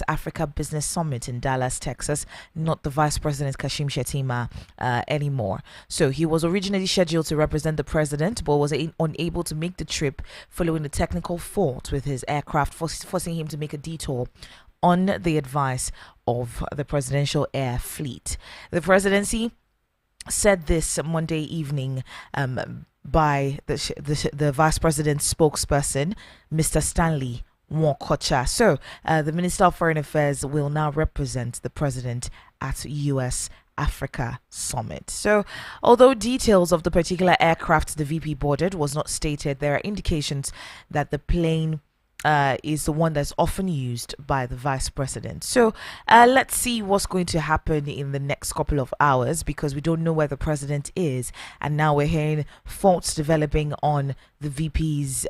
Africa Business Summit in Dallas, Texas, not the Vice President Kashim Shettima anymore. So he was originally scheduled to represent the president, but was unable to make the trip following a technical fault with his aircraft, forcing him to make a detour on the advice of the presidential air fleet. The presidency said this Monday evening by the vice president's spokesperson, Mr. Stanley Nwakocha. So, the Minister of Foreign Affairs will now represent the president at U.S. Africa Summit. So, although details of the particular aircraft the VP boarded was not stated, there are indications that the plane is the one that's often used by the vice president. So let's see what's going to happen in the next couple of hours, because we don't know where the president is, and now we're hearing faults developing on the VP's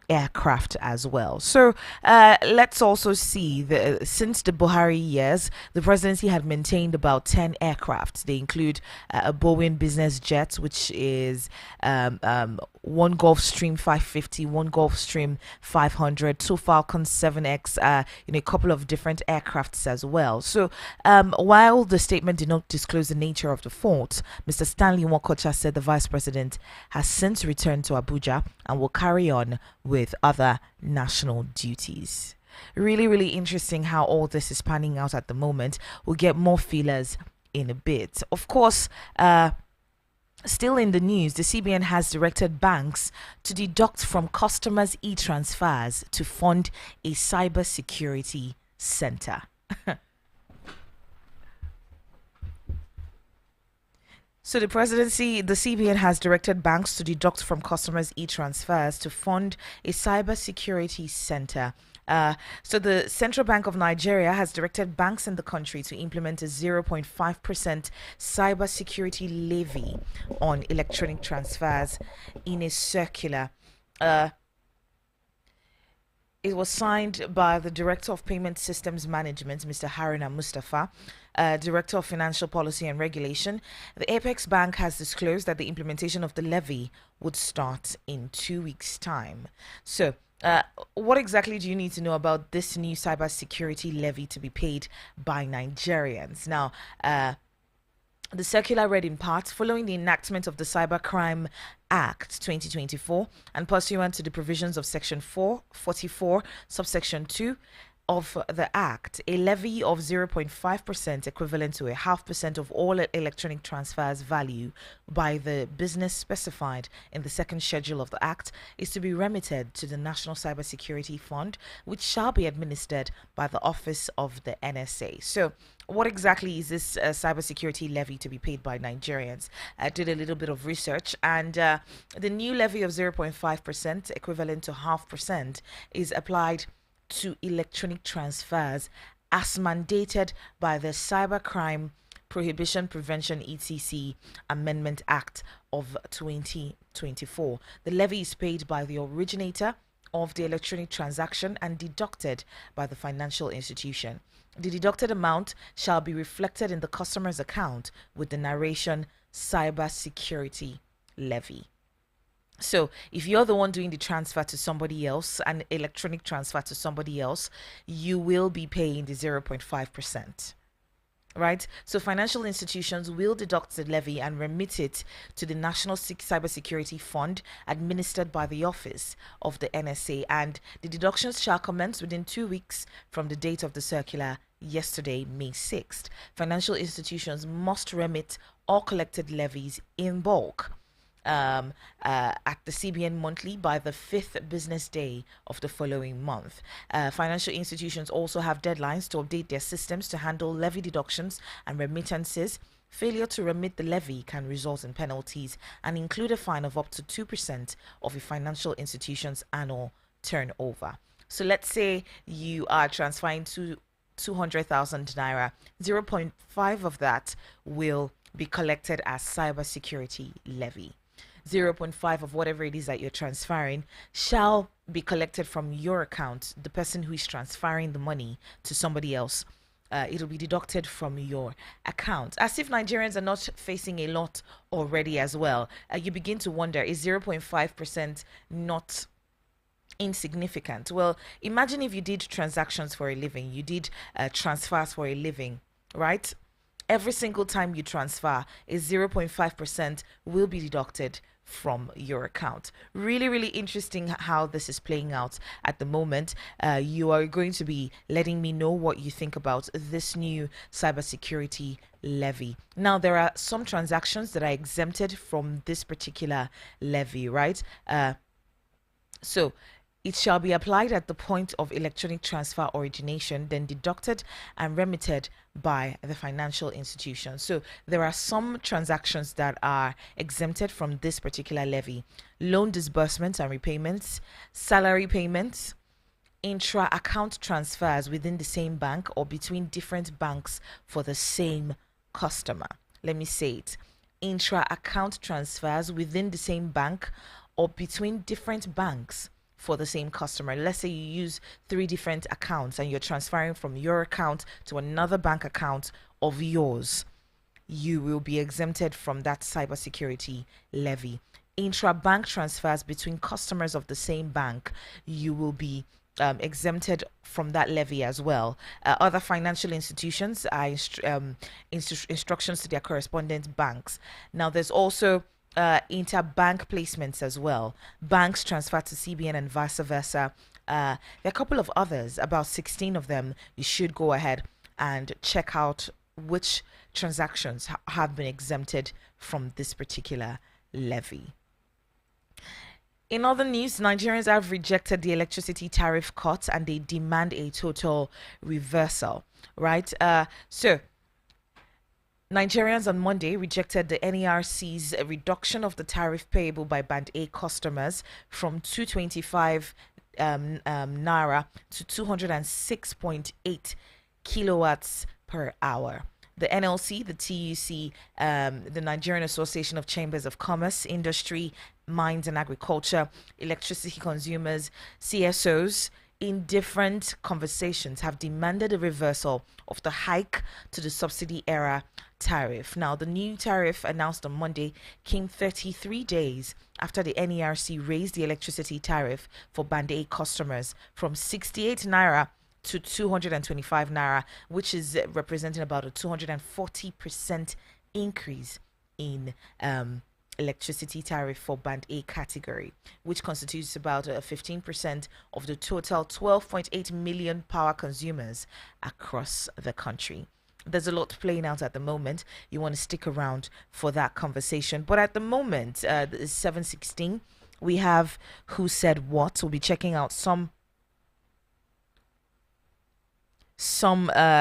aircraft as well. So let's also see since the Buhari years, the presidency had maintained about 10 aircraft. They include a Boeing business jet, which is one Gulfstream 550, one Gulfstream 500, two Falcon 7X, a couple of different aircrafts as well. So while the statement did not disclose the nature of the fault, Mr. Stanley Nwakocha said the vice president has since returned to Abuja and will carry on with other national duties. Really, really interesting how all this is panning out at the moment. We'll get more feelers in a bit. Of course, still in the news, the CBN has directed banks to deduct from customers' e-transfers to fund a cybersecurity center. So the CBN has directed banks to deduct from customers' e-transfers to fund a cybersecurity center. So the Central Bank of Nigeria has directed banks in the country to implement a 0.5% cybersecurity levy on electronic transfers in a circular. It was signed by the Director of Payment Systems Management, Mr. Haruna Mustafa, Director of Financial Policy and Regulation. The Apex Bank has disclosed that the implementation of the levy would start in 2 weeks' time. So, what exactly do you need to know about this new cybersecurity levy to be paid by Nigerians? Now, the circular read in part, following the enactment of the Cybercrime Act 2024 and pursuant to the provisions of Section 444, subsection 2 of the Act, a levy of 0.5%, equivalent to 0.5% of all electronic transfers value by the business specified in the second schedule of the Act, is to be remitted to the National Cybersecurity Fund, which shall be administered by the Office of the NSA. So, what exactly is this cybersecurity levy to be paid by Nigerians? I did a little bit of research, and the new levy of 0.5%, equivalent to 0.5%, is applied to electronic transfers as mandated by the Cybercrime Prohibition Prevention etc. Amendment Act of 2024. The levy is paid by the originator of the electronic transaction and deducted by the financial institution. The deducted amount shall be reflected in the customer's account with the narration cybersecurity levy. So if you're the one doing the transfer to somebody else, an electronic transfer to somebody else, you will be paying the 0.5%. Right? So financial institutions will deduct the levy and remit it to the National Cybersecurity Fund administered by the Office of the NSA, and the deductions shall commence within 2 weeks from the date of the circular yesterday, May 6th. Financial institutions must remit all collected levies in bulk at the CBN monthly by the 5th business day of the following month. Financial institutions also have deadlines to update their systems to handle levy deductions and remittances. Failure to remit the levy can result in penalties and include a fine of up to 2% of a financial institution's annual turnover. So let's say you are transferring to 200,000 naira, 0.5 of that will be collected as cybersecurity levy. 0.5 of whatever it is that you're transferring shall be collected from your account, the person who is transferring the money to somebody else. It'll be deducted from your account. As if Nigerians are not facing a lot already as well. You begin to wonder, is 0.5% not insignificant. Well, imagine if you did transactions for a living, you did transfers for a living, right? Every single time you transfer, a 0.5% will be deducted from your account. Really, really interesting how this is playing out at the moment. You are going to be letting me know what you think about this new cybersecurity levy. Now, there are some transactions that are exempted from this particular levy, right? So it shall be applied at the point of electronic transfer origination, then deducted and remitted by the financial institution. So there are some transactions that are exempted from this particular levy: loan disbursements and repayments, salary payments, intra-account transfers within the same bank or between different banks for the same customer. Let me say it: intra-account transfers within the same bank or between different banks for the same customer. Let's say you use 3 different accounts and you're transferring from your account to another bank account of yours. You will be exempted from that cybersecurity levy. Intra-bank transfers between customers of the same bank, you will be exempted from that levy as well. Other financial institutions are instructions to their correspondent banks. Now, there's also interbank placements as well. Banks transfer to CBN and vice versa. There are a couple of others, about 16 of them. You should go ahead and check out which transactions have been exempted from this particular levy. In other news, Nigerians have rejected the electricity tariff cut and they demand a total reversal, right? So Nigerians on Monday rejected the NERC's reduction of the tariff payable by Band A customers from 225 naira to 206.8 kilowatts per hour. The NLC, the TUC, the Nigerian Association of Chambers of Commerce, Industry, Mines and Agriculture, Electricity Consumers, CSOs, in different conversations have demanded a reversal of the hike to the subsidy era tariff. Now, the new tariff announced on Monday came 33 days after the NERC raised the electricity tariff for Band A customers from 68 naira to 225 naira, which is representing about a 240% increase in electricity tariff for Band A category, which constitutes about 15% of the total 12.8 million power consumers across the country. There's a lot playing out at the moment. You want to stick around for that conversation. But at the moment, it's 7:16. We have Who Said What. We'll be checking out some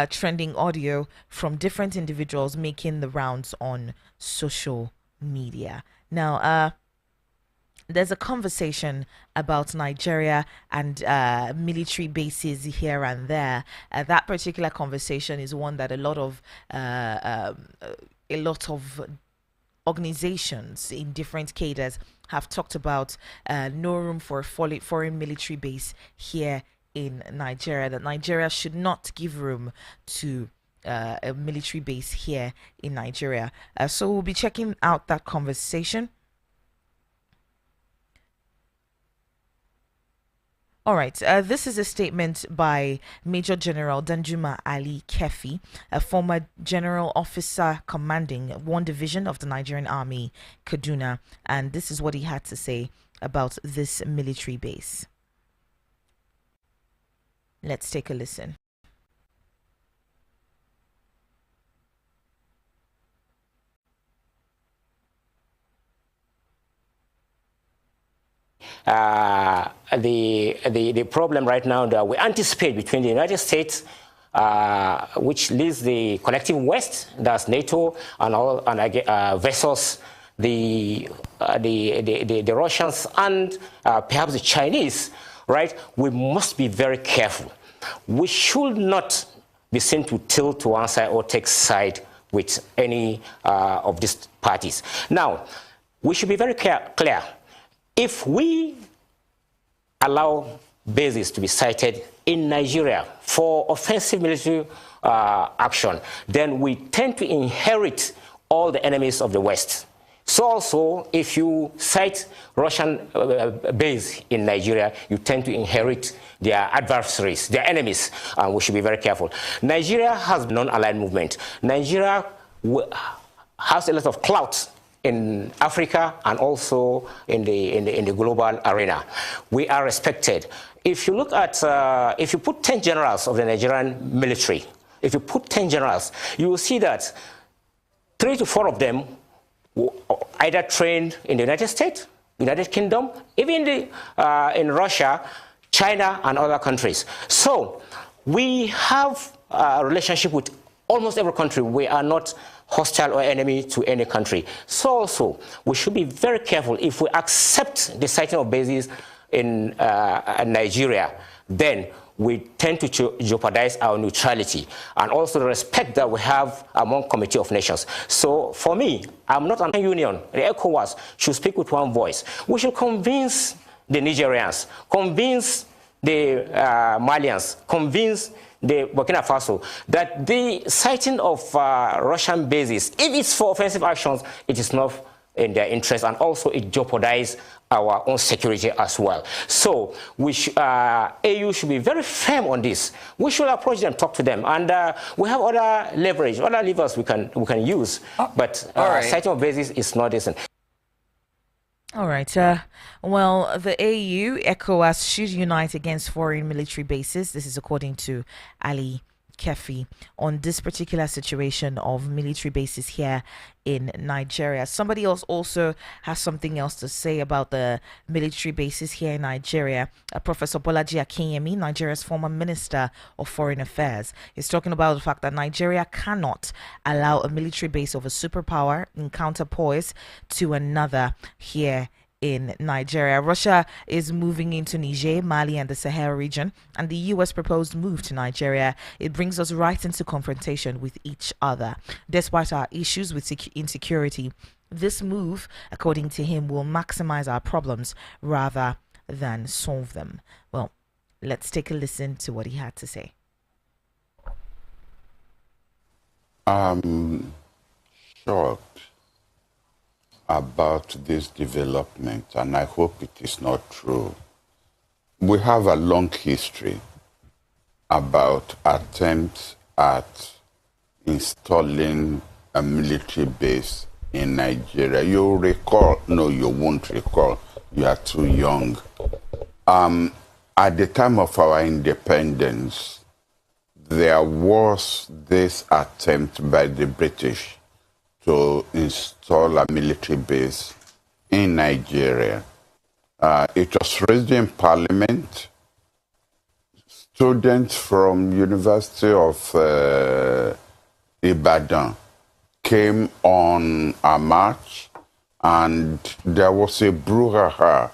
trending audio from different individuals making the rounds on social media. Now, there's a conversation about Nigeria and military bases here and there. That particular conversation is one that a lot of organizations in different cadres have talked about. No room for a foreign military base here in Nigeria. That Nigeria should not give room to a military base here in Nigeria. So we'll be checking out that conversation. All right, this is a statement by Major General Danjuma Ali Kefi, a former general officer commanding 1 division of the Nigerian Army, Kaduna, and this is what he had to say about this military base. Let's take a listen. The problem right now that we anticipate between the United States, which leads the collective West, that's NATO, and versus the Russians and perhaps the Chinese, right? We must be very careful. We should not be seen to tilt to one side or take side with any of these parties. Now, we should be very clear. If we allow bases to be sited in Nigeria for offensive military action, then we tend to inherit all the enemies of the West. So also, if you cite Russian base in Nigeria, you tend to inherit their adversaries, their enemies, and we should be very careful. Nigeria has non-aligned movement. Nigeria has a lot of clout in Africa and also in the global arena. We are respected. If you look at, if you put 10 generals of the Nigerian military, if you put 10 generals, you will see that 3 to 4 of them either trained in the United States, United Kingdom, even in Russia, China, and other countries. So we have a relationship with almost every country. We are not hostile or enemy to any country. So also, we should be very careful. If we accept the siting of bases in Nigeria, then we tend to jeopardize our neutrality and also the respect that we have among Committee of Nations. So for me, I'm not an union. The ECOWAS should speak with one voice. We should convince the Nigerians, convince the Malians, convince the Burkina Faso that the siting of Russian bases, if it's for offensive actions, it is not in their interest, and also it jeopardizes our own security as well. So we AU should be very firm on this. We should approach them, talk to them, and we have other leverage, other levers we can use. But siting of bases is not decent. All right. Well, the AU, ECOWAS, should unite against foreign military bases. This is according to Ali Kefi on this particular situation of military bases here in Nigeria. Somebody else also has something else to say about the military bases here in Nigeria. Professor Bolaji Akinyemi, Nigeria's former Minister of Foreign Affairs, is talking about the fact that Nigeria cannot allow a military base of a superpower in counterpoise to another here in Nigeria. Russia is moving into Niger, Mali, and the Sahel region, and the U.S. proposed move to Nigeria. It brings us right into confrontation with each other. Despite our issues with insecurity, this move, according to him, will maximize our problems rather than solve them. Well, let's take a listen to what he had to say. Shocked about this development, and I hope it is not true. We have a long history about attempts at installing a military base in Nigeria. You recall, no, you won't recall, you are too young. At the time of our independence, there was this attempt by the British to install a military base in Nigeria. It was raised in Parliament. Students from University of Ibadan came on a march, and there was a brouhaha,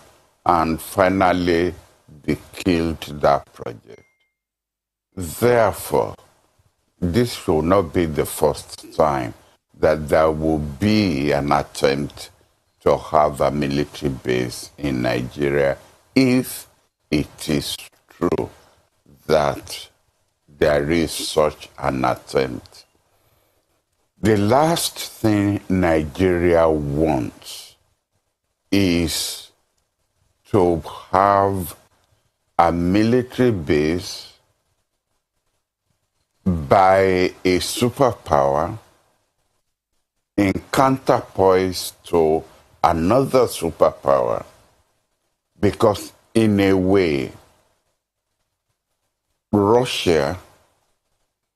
and finally they killed that project. Therefore, this should not be the first time that there will be an attempt to have a military base in Nigeria if it is true that there is such an attempt. The last thing Nigeria wants is to have a military base by a superpower in counterpoise to another superpower, because in a way, Russia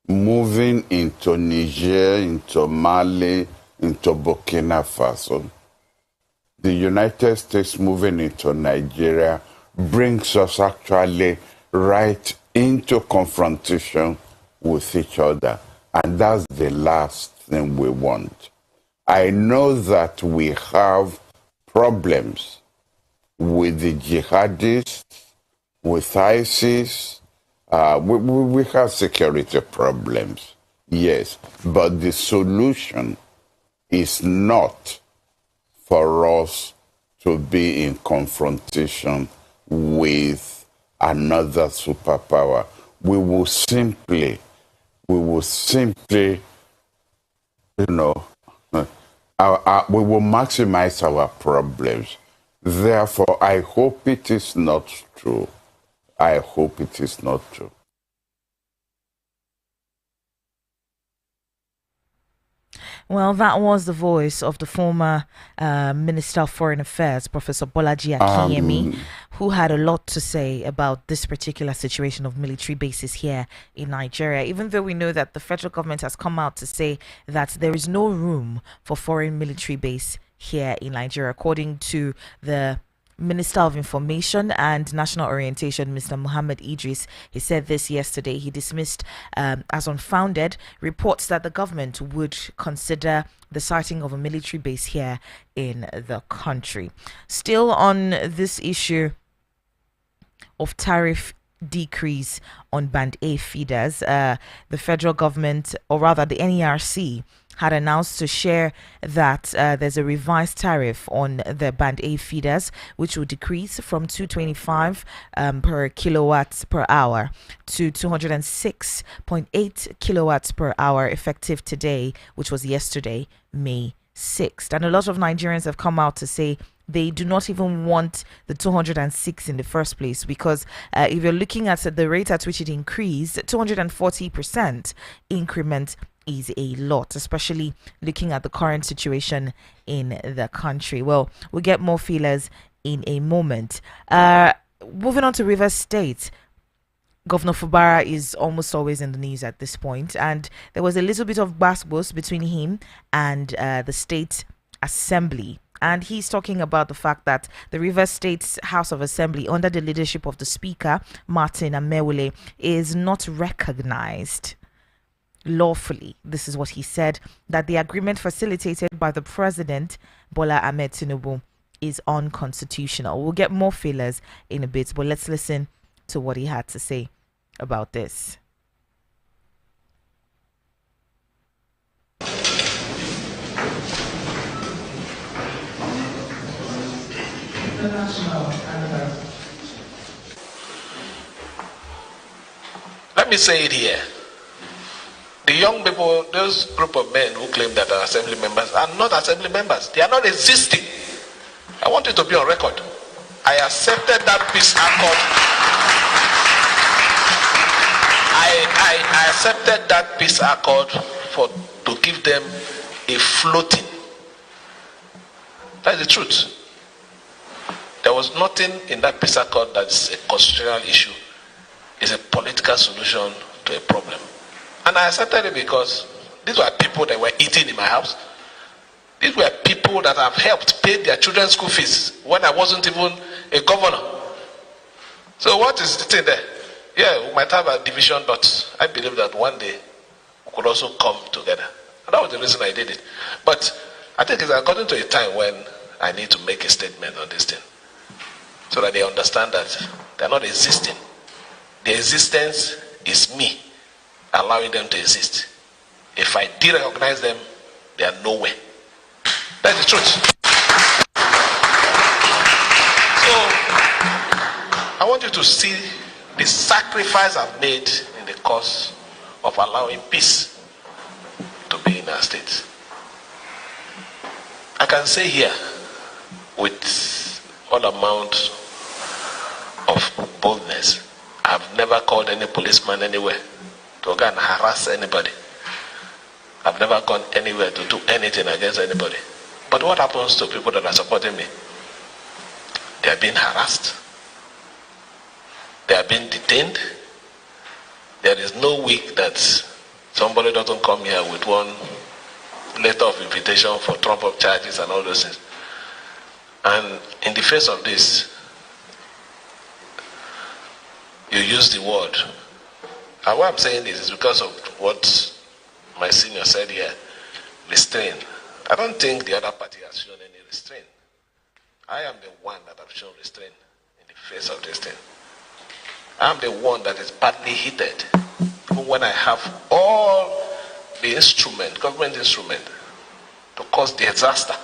moving into Niger, into Mali, into Burkina Faso, the United States moving into Nigeria brings us actually right into confrontation with each other, and that's the last thing we want. I know that we have problems with the jihadists, with ISIS. We have security problems, yes, but the solution is not for us to be in confrontation with another superpower. We will simply, we will maximize our problems. Therefore, I hope it is not true. I hope it is not true. Well, that was the voice of the former Minister of Foreign Affairs, Professor Bolaji Akinyemi, who had a lot to say about this particular situation of military bases here in Nigeria. Even though we know that the federal government has come out to say that there is no room for foreign military base here in Nigeria, according to the Minister of Information and National Orientation, Mr. Muhammad Idris. He said this yesterday. He dismissed as unfounded reports that the government would consider the siting of a military base here in the country. Still on this issue of tariff decrease on Band A feeders, the federal government, or rather the NERC, had announced to share that there's a revised tariff on the Band A feeders, which will decrease from 225 per kilowatts per hour to 206.8 kilowatts per hour effective today, which was yesterday, May 6th. And a lot of Nigerians have come out to say they do not even want the 206 in the first place, because if you're looking at the rate at which it increased, 240% increment is a lot, especially looking at the current situation in the country. Well, we'll get more feelers in a moment. Moving on to Rivers State. Governor Fubara is almost always in the news at this point, and there was a little bit of bass between him and the state assembly. And he's talking about the fact that the Rivers State House of Assembly, under the leadership of the Speaker, Martin Amewule, is not recognized lawfully. This is what he said, that the agreement facilitated by the President, Bola Ahmed Tinubu, is unconstitutional. We'll get more feelers in a bit, but let's listen to what he had to say about this. Let me say it here. The young people, those group of men who claim that are assembly members, are not assembly members. They are not existing. I want it to be on record. I accepted that peace accord. I accepted that peace accord to give them a floating. That's the truth. There was nothing in that peace accord that's a constitutional issue. It's a political solution to a problem. And I accepted it because these were people that were eating in my house. These were people that have helped pay their children's school fees when I wasn't even a governor. So what is the thing there? Yeah, we might have a division, but I believe that one day we could also come together. And that was the reason I did it. But I think it's according to a time when I need to make a statement on this thing, so that they understand that they're not existing. Their existence is me allowing them to exist. If I de-recognize them, they are nowhere. That's the truth. So, I want you to see the sacrifice I've made in the cause of allowing peace to be in our state. I can say here, with all amount of boldness, I've never called any policeman anywhere to go and harass anybody. I've never gone anywhere to do anything against anybody. But what happens to people that are supporting me? They are being harassed. They are being detained. There is no week that somebody doesn't come here with one letter of invitation for trump-up charges and all those things. And in the face of this, you use the word. And why I'm saying this is because of what my senior said here, restraint. I don't think the other party has shown any restraint. I am the one that have shown restraint in the face of this thing. I am the one that is badly heated, even when I have all the instrument, government instrument, to cause disaster.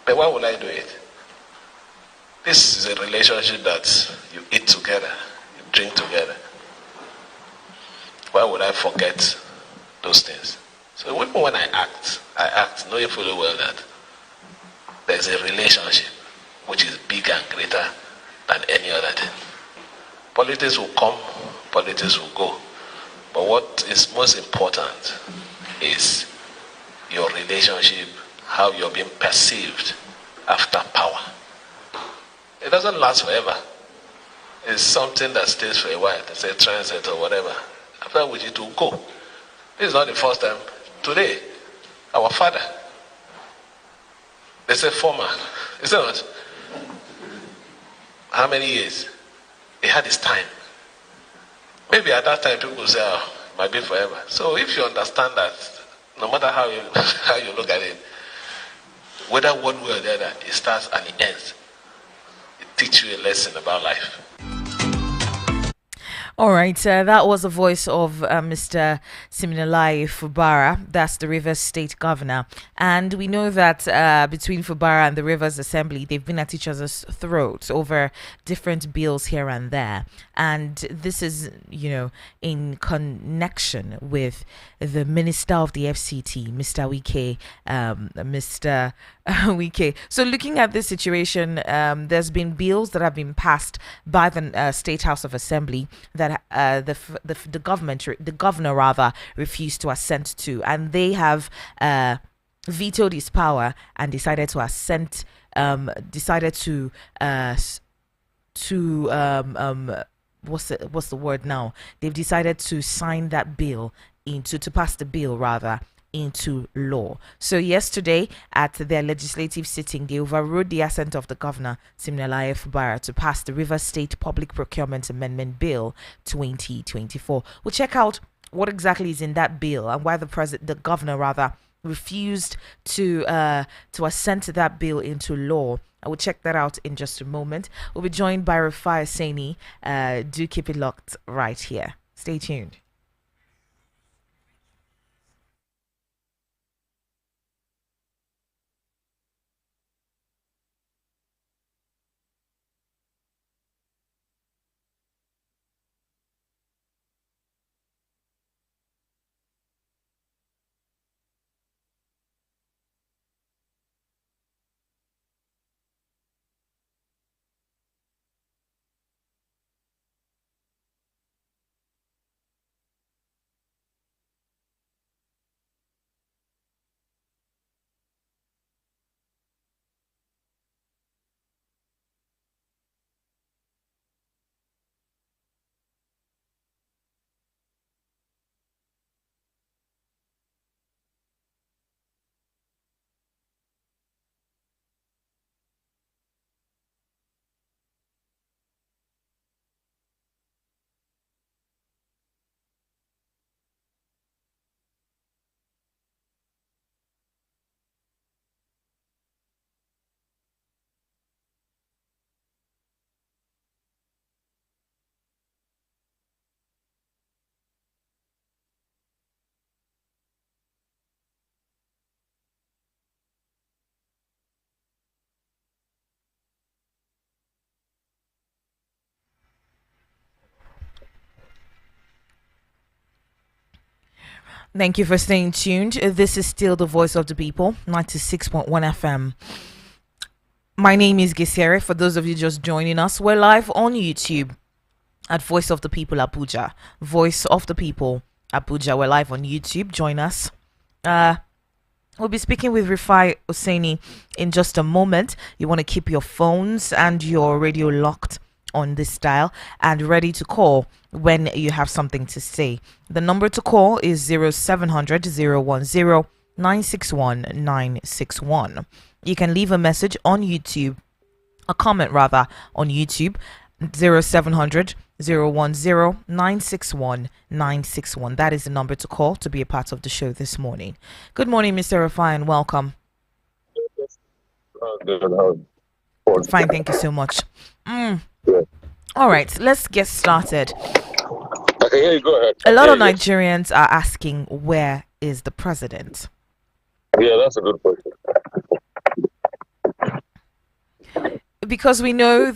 But why would I do it? This is a relationship that you eat together, you drink together. Why would I forget those things? So even when I act knowing fully well that there's a relationship which is bigger and greater than any other thing. Politics will come, politics will go. But what is most important is your relationship, how you're being perceived after power. It doesn't last forever. It's something that stays for a while. It's a transit or whatever. After which it will go. This is not the first time. Today, our father, they say former. Is that not? How many years? He had his time. Maybe at that time people say, oh, it might be forever. So if you understand that, no matter how you how you look at it, whether one way or the other, it starts and it ends. It teaches you a lesson about life. All right, that was the voice of Mr. Siminalayi Fubara. That's the Rivers State Governor. And we know that between Fubara and the Rivers Assembly, they've been at each other's throats over different bills here and there. And this is, in connection with the Minister of the FCT, Mr. Wike, Mr. Wike. So looking at this situation, there's been bills that have been passed by the State House of Assembly that the governor rather refused to assent to, and they have vetoed his power and decided to assent, what's the word now? They've decided to sign that bill to pass the bill rather into law. So yesterday at their legislative sitting, they overrode the assent of the governor, Siminalayi Fubara, to pass the Rivers State Public Procurement Amendment Bill 2024. We'll check out what exactly is in that bill and why the governor rather refused to assent to that bill into law. I will check that out in just a moment. We'll be joined by Rufai, Oseni. Do keep it locked right here. Stay tuned. Thank you for staying tuned. This is still the voice of the people, 96.1 FM. My name is Gesere. For those of you just joining us, we're live on YouTube at Voice of the People Abuja. Voice of the People Abuja. We're live on YouTube. Join us. We'll be speaking with Rufai Oseni in just a moment. You want to keep your phones and your radio locked on this dial and ready to call when you have something to say. The number to call is 0700 010 961 961. You can leave a message on YouTube, a comment rather on YouTube, 0700 010 961 961. That is the number to call to be a part of the show this morning. Good morning, Mr. Rufai, and welcome. Fine, thank you so much. All right, let's get started. Okay, go ahead. A lot of Nigerians are asking, where is the president? Yeah, that's a good question. Because we know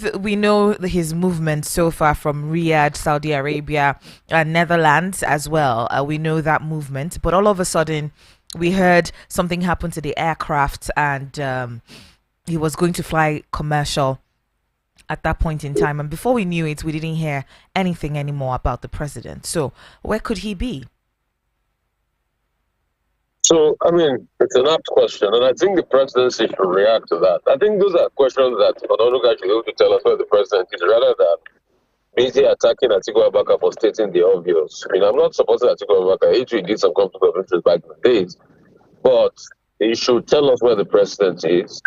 his movement so far from Riyadh, Saudi Arabia, Netherlands as well. We know that movement, but all of a sudden We heard something happened to the aircraft, and he was going to fly commercial at that point in time. And before we knew it, we didn't hear anything anymore about the president. So where could he be? So, I mean, it's an apt question, and I think the presidency should react to that. I think those are questions that Ononuga should be able to tell us where the president is, rather than busy attacking Atiku Abubakar for stating the obvious. I mean, I'm not supporting Atiku Abubakar. He did some conflict of interest back in the days, but he should tell us where the president is,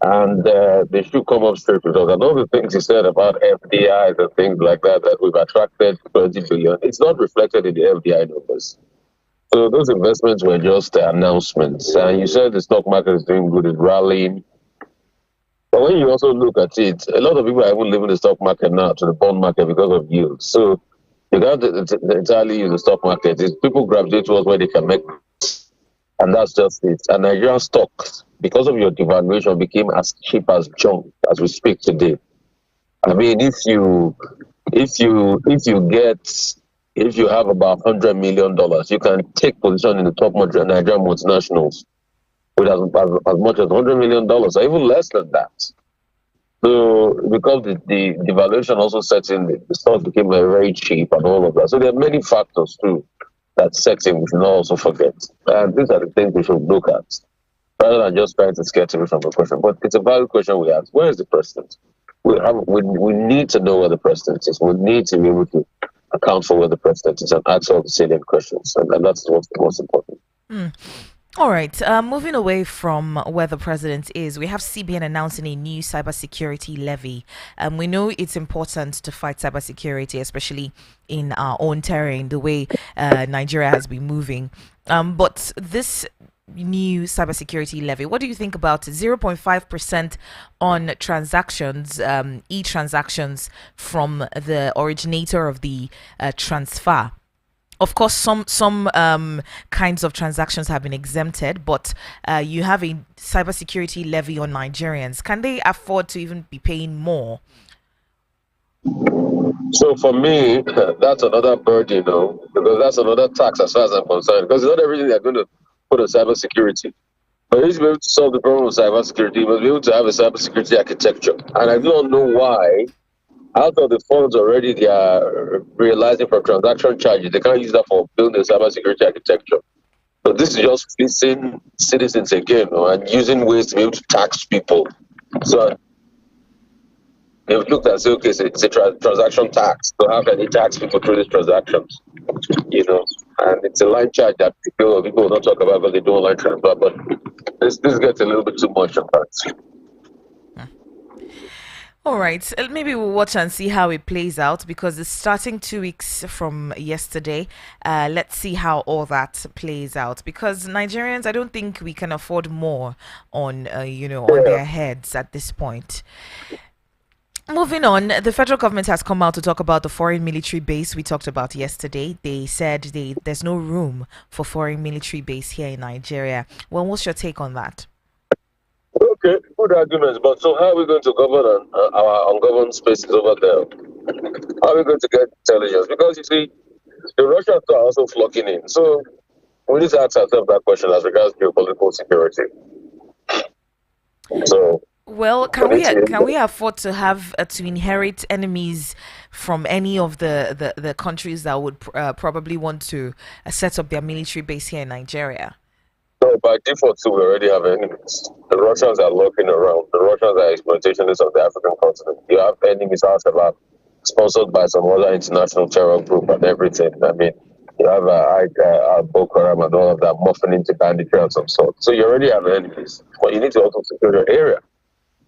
and they should come up straight with us. And all the things he said about FDIs and things like that, that we've attracted 20 billion, it's not reflected in the FDI numbers. So those investments were just announcements. And you said the stock market is doing good, it's rallying. But when you also look at it, a lot of people are even leaving the stock market now to the bond market because of yield. So you can't entirely use the stock market. It's people gravitate towards where they can make, and that's just it. And Nigerian stocks, because of your devaluation, became as cheap as junk as we speak today. I mean, if you have about $100 million, you can take position in the top Nigerian multinationals with as much as $100 million, or even less than that. So, because the devaluation also sets in, the stocks became very cheap and all of that. So, there are many factors too that set in, we should not also forget. And these are the things we should look at, rather than just trying to sketch away from the question. But it's a valid question we ask. Where is the president? We need to know where the president is. We need to be able to account for where the president is and ask all the salient questions. And that's what's the most important. All right. Moving away from where the president is, we have CBN announcing a new cybersecurity levy. We know it's important to fight cybersecurity, especially in our own terrain, the way Nigeria has been moving. But this new cybersecurity levy, what do you think about 0.5% on transactions, e-transactions from the originator of the transfer? Of course, some kinds of transactions have been exempted, but you have a cybersecurity levy on Nigerians. Can they afford to even be paying more? So for me, that's another burden, because that's another tax as far as I'm concerned. Because it's not everything they're going to put on cybersecurity. But you to be able to solve the problem of cybersecurity, you must be able to have a cybersecurity architecture. And I don't know why, out of the funds already they are realizing from transaction charges, they can't use that for building a cybersecurity architecture. So this is just fleecing citizens again, and using ways to be able to tax people. So they've looked and said, okay, so it's a transaction tax. So how can they tax people through these transactions? And it's a line charge that people will not talk about because they do online transfer. But this gets a little bit too much of that. All right, maybe we'll watch and see how it plays out, because it's starting 2 weeks from yesterday. Let's see how all that plays out, because Nigerians, I don't think we can afford more on on their heads at this point. Moving on, the federal government has come out to talk about the foreign military base we talked about yesterday. They said there's no room for foreign military base here in Nigeria. Well, what's your take on that? Okay, good arguments. But so how are we going to govern our ungoverned spaces over there? How are we going to get intelligence? Because you see, the Russians are also flocking in. So we need to ask ourselves that question as regards geopolitical security. So, well, can we afford to have to inherit enemies from any of the countries that would probably want to set up their military base here in Nigeria? No, by default, we already have enemies. The Russians are lurking around. The Russians are exploitationists of the African continent. You have enemies out about sponsored by some other international terror group and everything. I mean, you have Boko Haram and all of that muffin into banditry of some sort. So you already have enemies. But you need to also secure your area.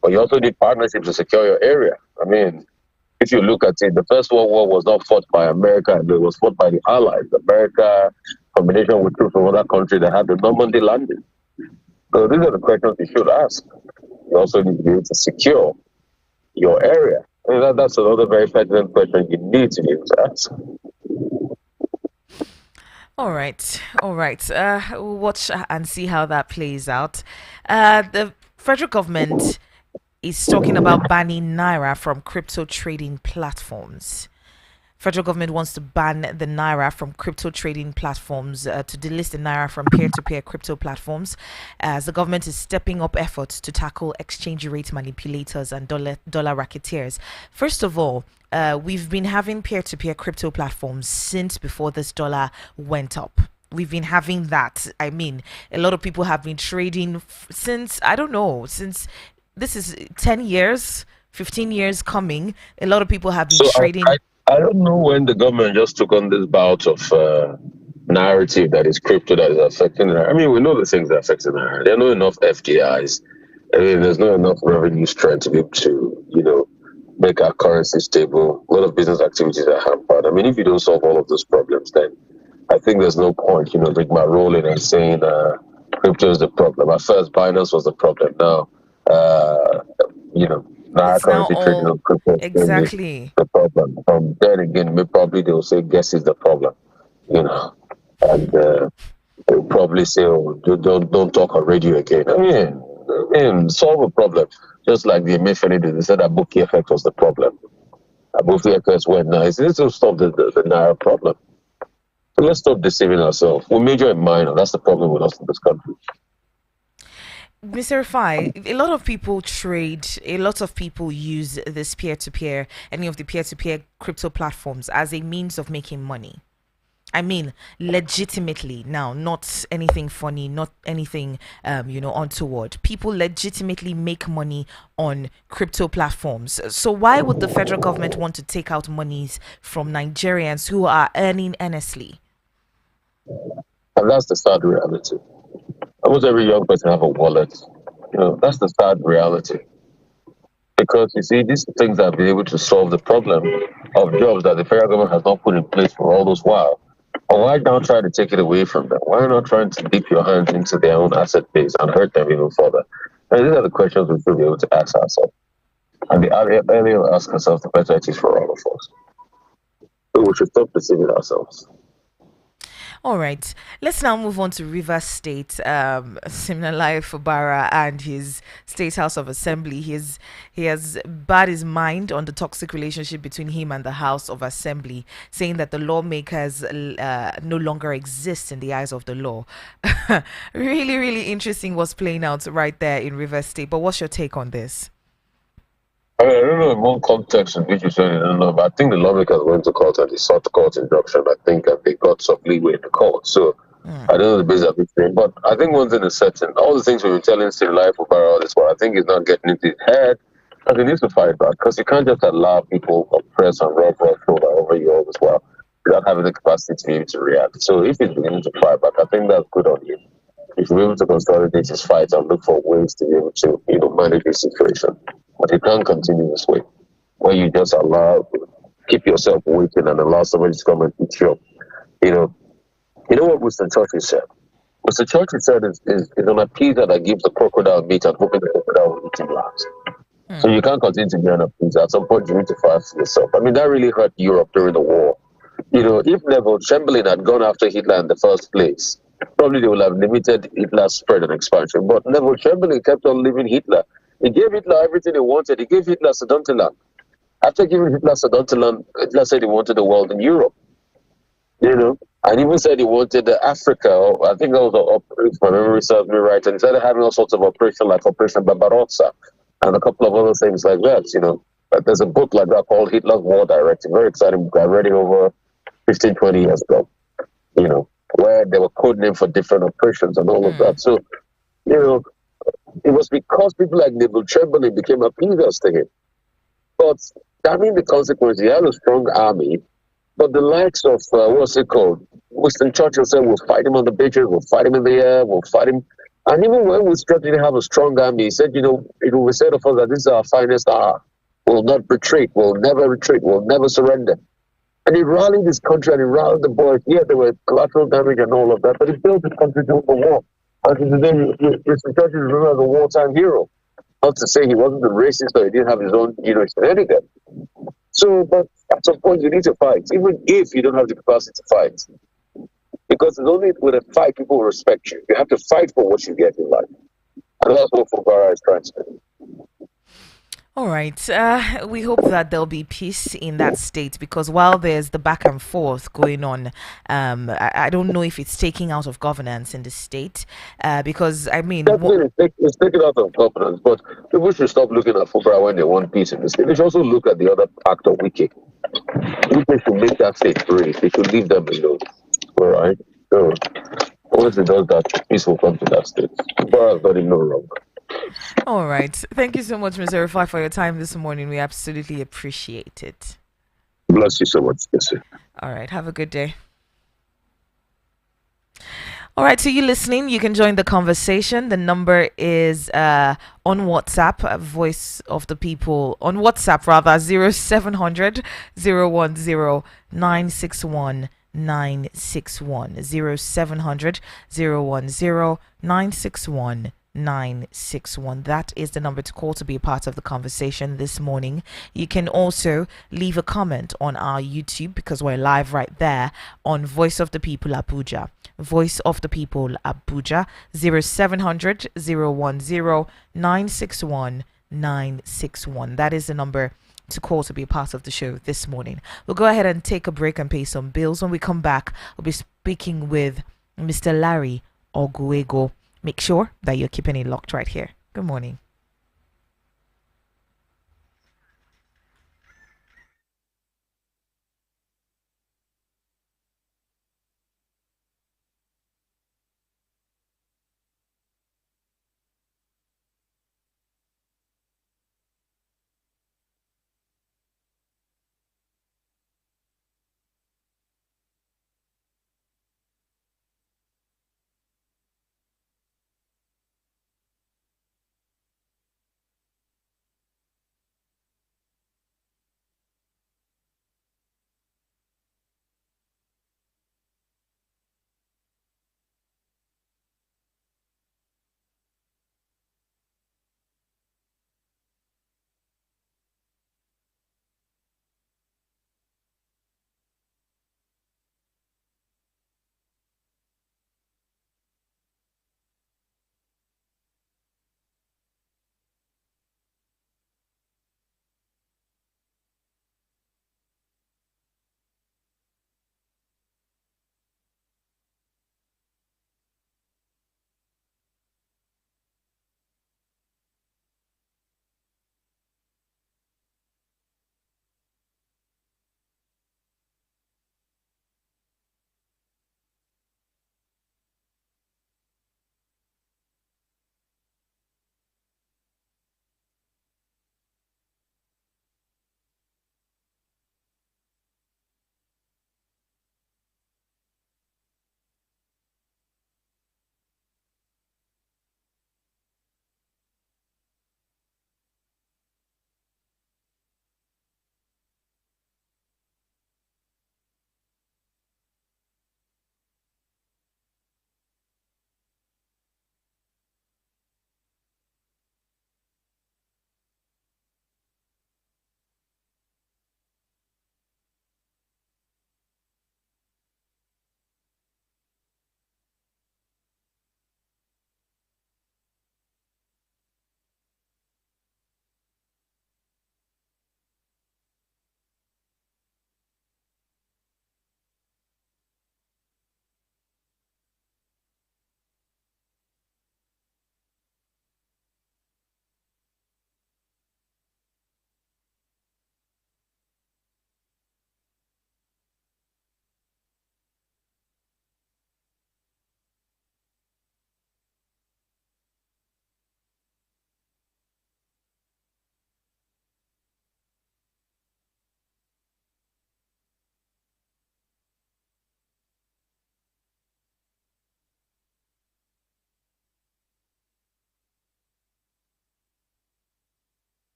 But you also need partnerships to secure your area. I mean, if you look at it, the First World War was not fought by America, it was fought by the Allies. America, combination with troops from other countries that had the Normandy landing. So these are the questions you should ask. You also need to be able to secure your area. And that's another very pertinent question you need to be able to ask. All right. We'll watch and see how that plays out. The federal government is talking about banning naira from crypto trading platforms. Federal government wants to ban the naira from crypto trading platforms, to delist the naira from peer-to-peer crypto platforms, as the government is stepping up efforts to tackle exchange rate manipulators and dollar racketeers. First of all, we've been having peer-to-peer crypto platforms since before this dollar went up. We've been having that. I mean, a lot of people have been trading since, I don't know, since this is 10 years, 15 years coming. A lot of people have been So trading. I don't know when the government just took on this bout of narrative that is crypto that is affecting it. I mean, we know the things that are affecting it. There are not enough FDIs. I mean, there's not enough revenue strength to be able to, make our currency stable. A lot of business activities are hampered. I mean, if you don't solve all of those problems, then I think there's no point, like my role in and saying crypto is the problem. At first, Binance was the problem. Now, now It's now currency trading all on crypto is exactly. the problem. Then again, probably they'll say guess is the problem, and they'll probably say, oh, don't talk on radio again. Solve a problem. Just like the Emefiele did, they said that Abuki effect was the problem. Abuki effect went nice. This will stop the Naira problem. So let's stop deceiving ourselves. We major in minor. That's the problem with us in this country. Mr. Rufai, a lot of people trade, a lot of people use this peer-to-peer, any of the peer-to-peer crypto platforms as a means of making money. I mean, legitimately now, not anything funny, not anything, untoward. People legitimately make money on crypto platforms. So why would the federal government want to take out monies from Nigerians who are earning honestly? And that's the sad reality. Almost every young person have a wallet. That's the sad reality. Because you see, these things have been able to solve the problem of jobs that the federal government has not put in place for all those while. But why not try to take it away from them? Why not trying to dip your hands into their own asset base and hurt them even further? And these are the questions we should be able to ask ourselves. And the earlier we ask ourselves, the better it is for all of us. So we should stop deceiving ourselves. All right, let's now move on to Rivers State. Siminalayi Fubara and his State House of Assembly. He has barred his mind on the toxic relationship between him and the House of Assembly, saying that the lawmakers no longer exist in the eyes of the law. Really, really interesting what's playing out right there in Rivers State. But what's your take on this? I don't know in one context in which you said I don't know, but I think the lawmakers went to court and they sought court injunction. I think they got some leeway in the court. So I don't know the basis of it, but I think one thing is certain. All the things we've been telling Siminalayi Fubara all this while, I think he's not getting into his head, and he needs to fight back because you can't just allow people oppress and rub shoulder over you all this while without having the capacity to be able to react. So if he's beginning to fight back, I think that's good on him. If you're able to consolidate his fight and look for ways to be able to, manage the situation. But you can't continue this way, where you just keep yourself waiting and allow somebody to come and eat you up. You know what Winston Churchill said? Winston Churchill said is an appeaser that gives the crocodile meat and hoping the crocodile will eat him last. So you can't continue to be an appeaser. At some point, you need to fight for yourself. I mean, that really hurt Europe during the war. If Neville Chamberlain had gone after Hitler in the first place, probably they would have limited Hitler's spread and expansion. But Neville Chamberlain kept on leaving Hitler. He gave Hitler everything he wanted. He gave Hitler Sudetenland. After giving Hitler Sudetenland, Hitler said he wanted the world in Europe. And even said he wanted Africa. I think that was, if my memory serves me right. And he started having all sorts of operations like Operation Barbarossa and a couple of other things like that, But there's a book like that called Hitler's War Directive. Very exciting book. I read it over 15, 20 years ago, where there were code names for different operations and all of that. So, it was because people like Neville Chamberlain became appeasers to him. But the consequence, he had a strong army, but the likes of, what's it called? Winston Churchill said, we'll fight him on the beaches, we'll fight him in the air, we'll fight him. And even when we didn't have a strong army, he said, it will be said of us that this is our finest hour. We'll not retreat, we'll never retreat, we'll never surrender. And he rallied his country and he rallied the boys. Yeah, there were collateral damage and all of that, but he built his country during the war. And today, Mr. Churchill is remembered as a wartime hero. Not to say he wasn't a racist or he didn't have his own, shenanigans. So, but at some point you need to fight, even if you don't have the capacity to fight. Because it's only with a fight people will respect you. You have to fight for what you get in life. And that's what Fubara is trying to do. All right. We hope that there'll be peace in that state because while there's the back and forth going on, I don't know if it's taking out of governance in the state. Because I mean, Definitely, it's taken out of governance, but people should stop looking at Fubara when they want peace in the state. They should also look at the other actor, Wiki. Wiki should make that state free. They should leave them alone. All right? So, once it does that, peace will come to that state. Fubara has done him no wrong. all right. Thank you so much, Mr. Rufai, for your time this morning. We absolutely appreciate it. Bless you so much, Messi. All right. Have a good day. All right, so you listening, you can join the conversation. The number is on WhatsApp, Voice of the People, on WhatsApp rather, 0700 010 961 961. 0700 010 961 961. That is the number to call to be a part of the conversation this morning. You can also leave a comment on our YouTube because we're live right there on Voice of the People Abuja. Voice of the People Abuja, 0700 010 961 961. That is the number to call to be a part of the show this morning. We'll go ahead and take a break and pay some bills. When we come back, we'll be speaking with Mr. Larry Oguego. Make sure that you're keeping it locked right here. Good morning.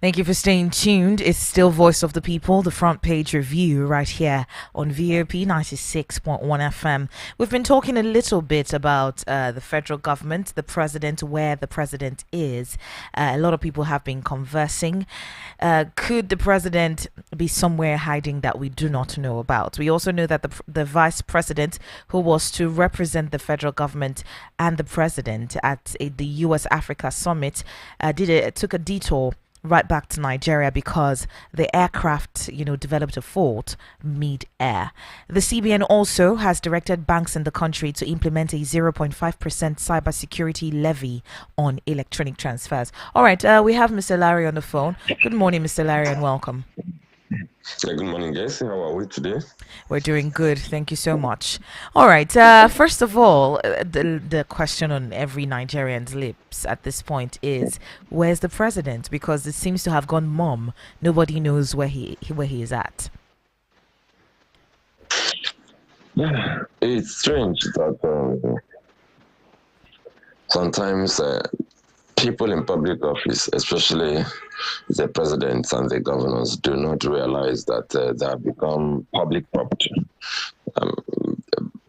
Thank you for staying tuned. It's still Voice of the People, the front page review right here on VOP 96.1 FM. We've been talking a little bit about the federal government, the president, where the president is. A lot of people have been conversing. Could the president be somewhere hiding that we do not know about? We also know that the vice president, who was to represent the federal government and the president at the U.S. Africa summit, took a detour right back to Nigeria because the aircraft, developed a fault mid-air. The CBN also has directed banks in the country to implement a 0.5% cybersecurity levy on electronic transfers. All right, we have Mr. Larry on the phone. Good morning, Mr. Larry, and welcome. Good morning, guys. How are we today? We're doing good. Thank you so much. All right. First of all, the question on every Nigerian's lips at this point is, where's the president? Because it seems to have gone mum. Nobody knows where he is at. Yeah, it's strange that sometimes people in public office, especially the presidents and the governors, do not realize that they have become public property.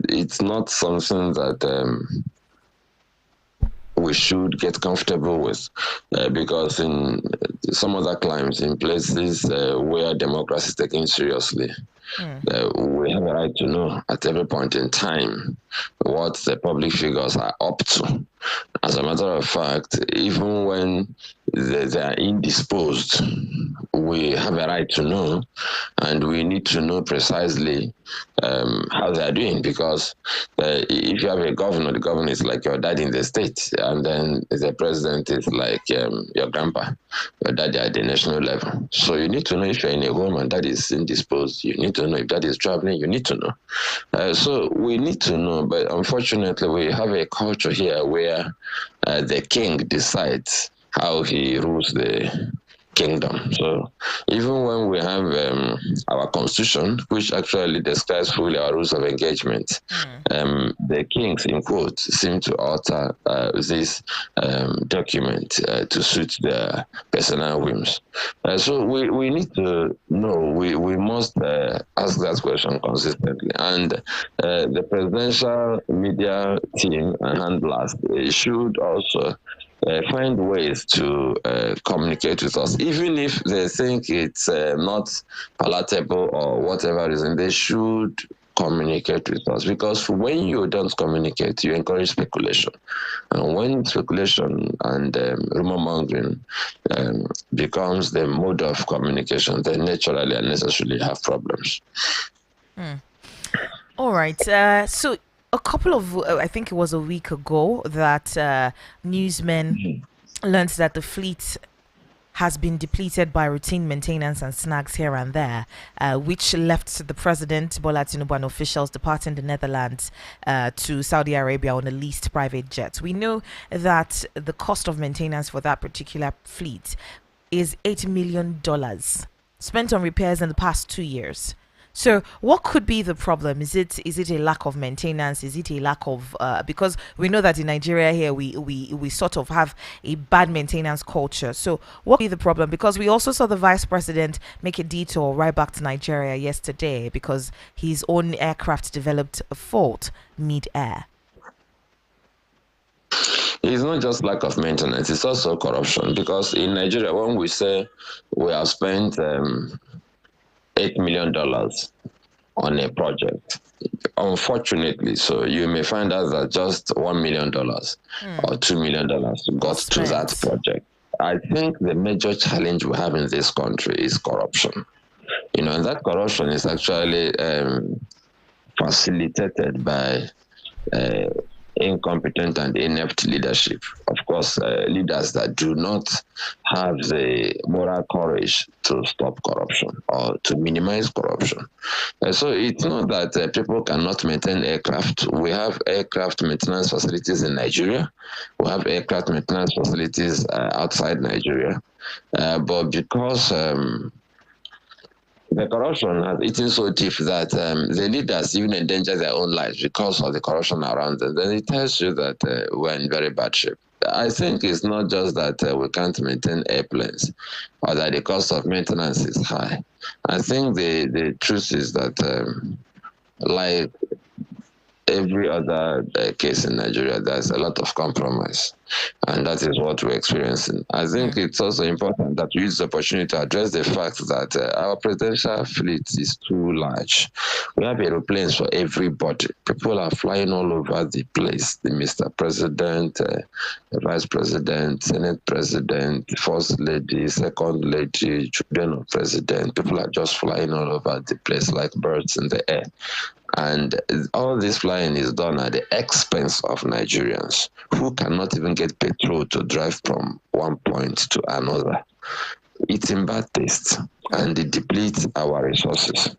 It's not something that we should get comfortable with, because in some other climes, in places where democracy is taken seriously, we have a right to know at every point in time what the public figures are up to. As a matter of fact, even when they are indisposed, we have a right to know, and we need to know precisely how they are doing, because if you have a governor, the governor is like your dad in the state, and then the president is like your grandpa, your daddy at the national level. So you need to know if you're in a home and that is indisposed. You need to know if that is traveling. You need to know. So we need to know, but unfortunately, we have a culture here where the king decides how he rules the kingdom. So even when we have our constitution, which actually describes fully our rules of engagement, the kings, in quotes, seem to alter this document to suit their personal whims. So we need to know, we must ask that question consistently. And the presidential media team and handlers should also find ways to communicate with us, even if they think it's not palatable or whatever reason. They should communicate with us, because when you don't communicate, you encourage speculation, and when speculation and rumor mongering becomes the mode of communication, then naturally and necessarily have problems. All right. So a couple of, I think it was a week ago, that newsmen learned that the fleet has been depleted by routine maintenance and snags here and there, which left the president, Bola Tinubu, and officials departing the Netherlands to Saudi Arabia on a leased private jet. We know that the cost of maintenance for that particular fleet is $8 million spent on repairs in the past 2 years. So what could be the problem? Is it a lack of maintenance? Is it a lack of because we know that in Nigeria here we sort of have a bad maintenance culture. So what could be the problem? Because we also saw the vice president make a detour right back to Nigeria yesterday because his own aircraft developed a fault mid-air. It's not just lack of maintenance, it's also corruption, because in Nigeria, when we say we have spent $8 million on a project, unfortunately, so you may find out that just $1 million or $2 million got to that project. I think the major challenge we have in this country is corruption. And that corruption is actually facilitated by incompetent and inept leadership. Of course, leaders that do not have the moral courage to stop corruption or to minimize corruption. So it's not that people cannot maintain aircraft. We have aircraft maintenance facilities in Nigeria. We have aircraft maintenance facilities outside Nigeria. But because the corruption has eaten so deep that the leaders even endanger their own lives because of the corruption around them, then it tells you that we're in very bad shape. I think it's not just that we can't maintain airplanes or that the cost of maintenance is high. I think the truth is that, like every other case in Nigeria, there's a lot of compromise, and that is what we're experiencing. I think it's also important that we use the opportunity to address the fact that our presidential fleet is too large. We have aeroplanes for everybody. People are flying all over the place. The Mr. President, the Vice President, Senate President, First Lady, Second Lady, children of President. People are just flying all over the place like birds in the air. And all this flying is done at the expense of Nigerians who cannot even get petrol to drive from one point to another. It's in bad taste and it depletes our resources.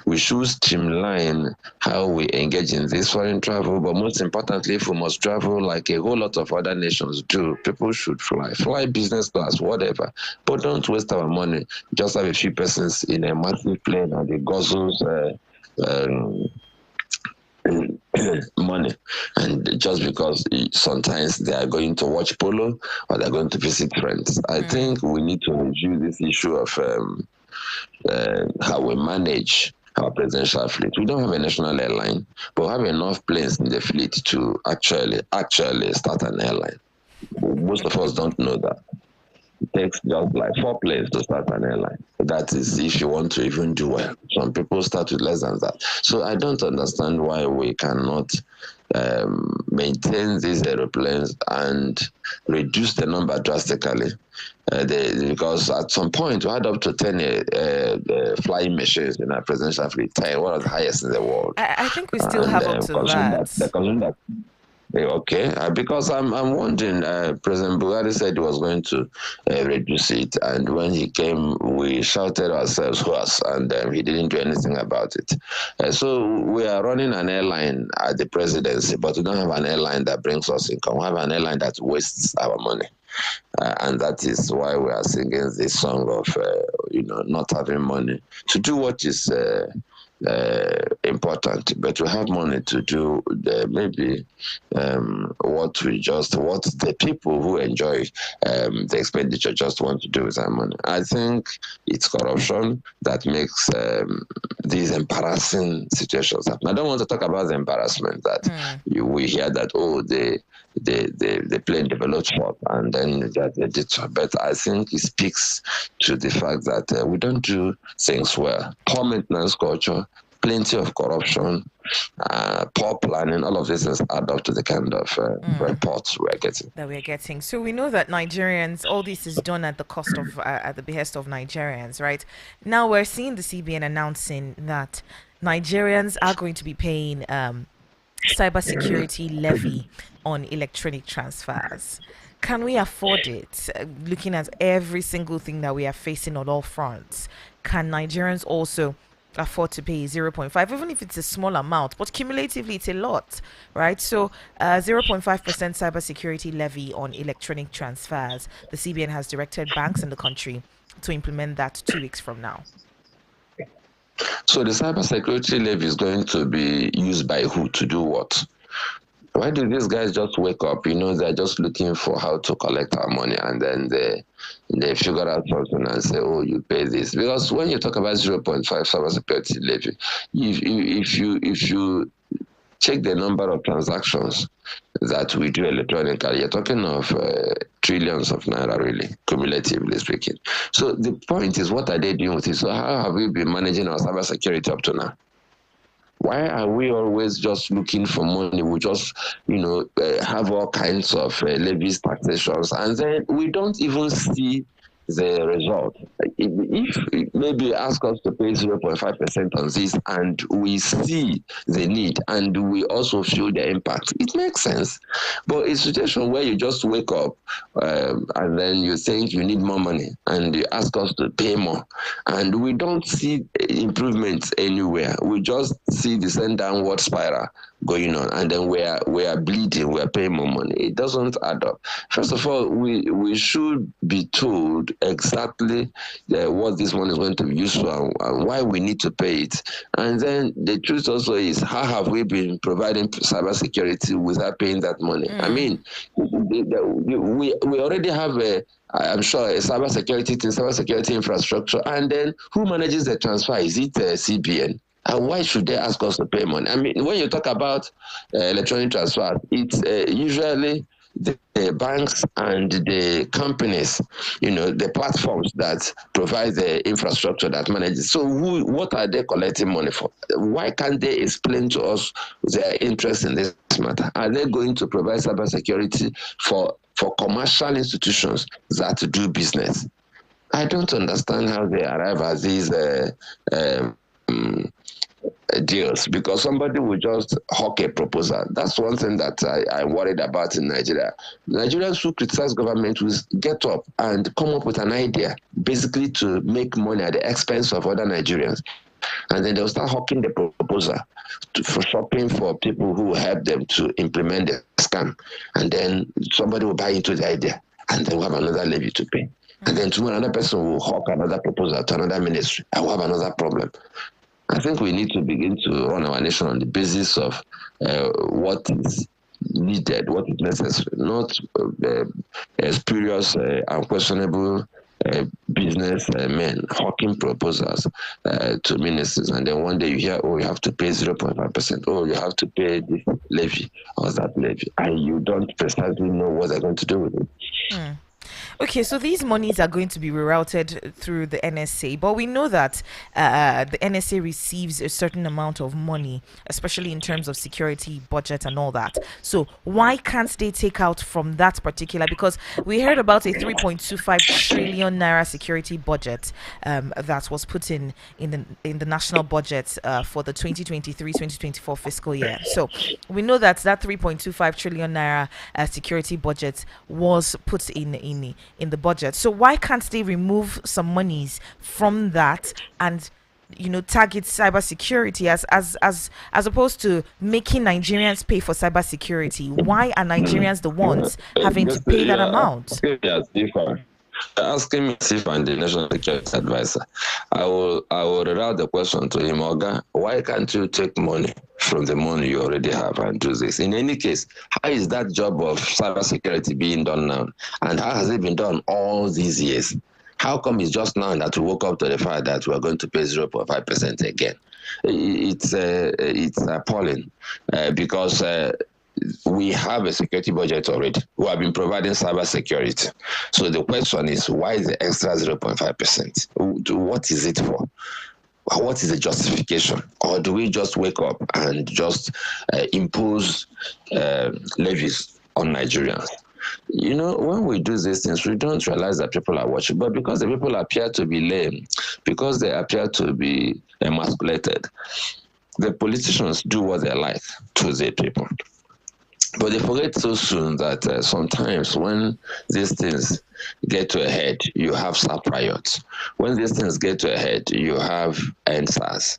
We should streamline how we engage in this foreign travel, but most importantly, if we must travel like a whole lot of other nations do, people should fly business class, whatever, but don't waste our money. Just have a few persons in a massive plane and it guzzles money, and just because sometimes they are going to watch polo or they're going to visit friends. I think we need to review this issue of how we manage our presidential fleet. We don't have a national airline, but we have enough planes in the fleet to actually start an airline. Most of us don't know that. It takes just like 4 planes to start an airline. That is if you want to even do well. Some people start with less than that. So I don't understand why we cannot maintain these aeroplanes and reduce the number drastically. Because at some point we had up to 10 flying machines in our presidential fleet. 10, one of the highest in the world. I think we still have up to that. Okay, because I'm wondering. President Buhari said he was going to reduce it, and when he came, we shouted ourselves hoarse, and he didn't do anything about it. So we are running an airline at the presidency, but we don't have an airline that brings us income. We have an airline that wastes our money. And that is why we are singing this song of, not having money to do what is important, but we have money to do maybe what the people who enjoy the expenditure just want to do with their money. I think it's corruption that makes these embarrassing situations happen. I don't want to talk about the embarrassment that we hear that the plane developed short and then that they did so. But I think it speaks to the fact that we don't do things well. Poor maintenance culture, plenty of corruption, poor planning, all of this has added up to the kind of reports we're getting. So we know that Nigerians, all this is done at the cost of, at the behest of Nigerians, right? Now we're seeing the CBN announcing that Nigerians are going to be paying cybersecurity levy on electronic transfers. Can we afford it? Looking at every single thing that we are facing on all fronts, can Nigerians also afford to pay 0.5, even if it's a small amount, but cumulatively it's a lot, right? So 0.5% cybersecurity levy on electronic transfers. The CBN has directed banks in the country to implement that 2 weeks from now. So the cybersecurity levy is going to be used by who to do what? Why do these guys just wake up? They're just looking for how to collect our money, and then they figure out something and say, "Oh, you pay this." Because when you talk about 0.5 cybersecurity levy, if you check the number of transactions that we do electronically, you're talking of trillions of naira, really, cumulatively speaking. So the point is, what are they doing with it? So how have we been managing our cybersecurity up to now? Why are we always just looking for money? We just, have all kinds of levies, taxations, and then we don't even see the result. If maybe ask us to pay 0.5% on this and we see the need and we also feel the impact, it makes sense. But a situation where you just wake up and then you think you need more money and you ask us to pay more and we don't see improvements anywhere. We just see the same downward spiral going on, and then we are bleeding, we are paying more money. It doesn't add up. First of all, we should be told exactly what this money is going to be used for and why we need to pay it. And then the truth also is, how have we been providing cybersecurity without paying that money? I mean, we already have I'm sure a cybersecurity infrastructure, and then who manages the transfer? Is it CBN? And why should they ask us to pay money? I mean, when you talk about electronic transfer, it's usually the banks and the companies, the platforms that provide the infrastructure that manages. So what are they collecting money for? Why can't they explain to us their interest in this matter? Are they going to provide cybersecurity for commercial institutions that do business? I don't understand how they arrive at these deals, because somebody will just hawk a proposal. That's one thing that I'm worried about in Nigeria. Nigerians who criticize government will get up and come up with an idea, basically to make money at the expense of other Nigerians. And then they'll start hawking the proposal for shopping for people who help them to implement the scam. And then somebody will buy into the idea, and then we'll have another levy to pay. And then tomorrow another person will hawk another proposal to another ministry, and we'll have another problem. I think we need to begin to run our nation on the basis of what is needed, what is necessary, not spurious and questionable business men hawking proposals to ministers, and then one day you hear, oh, you have to pay 0.5%, oh, you have to pay this levy or that levy, and you don't precisely know what they're going to do with it. Okay, so these monies are going to be rerouted through the NSA, but we know that the NSA receives a certain amount of money, especially in terms of security budget and all that. So why can't they take out from that particular? Because we heard about a 3.25 trillion naira security budget that was put in the national budget for the 2023-2024 fiscal year. So we know that 3.25 trillion naira security budget was put in the budget. So why can't they remove some monies from that and target cybersecurity as opposed to making Nigerians pay for cybersecurity? Why are Nigerians the ones having to pay that amount? Asking me if I'm the national security advisor, I will reroute the question to him. Oga, why can't you take money from the money you already have and do this? In any case, how is that job of cybersecurity being done now? And how has it been done all these years? How come it's just now that we woke up to the fact that we're going to pay 0.5% again? It's appalling because we have a security budget already. We have been providing cyber security. So the question is, why is the extra 0.5%? What is it for? What is the justification? Or do we just wake up and just impose levies on Nigerians? When we do these things, we don't realize that people are watching. But because the people appear to be lame, because they appear to be emasculated, the politicians do what they like to the people. But they forget so soon that sometimes when these things get to a head, you have SAP riots. When these things get to a head, you have NSAS.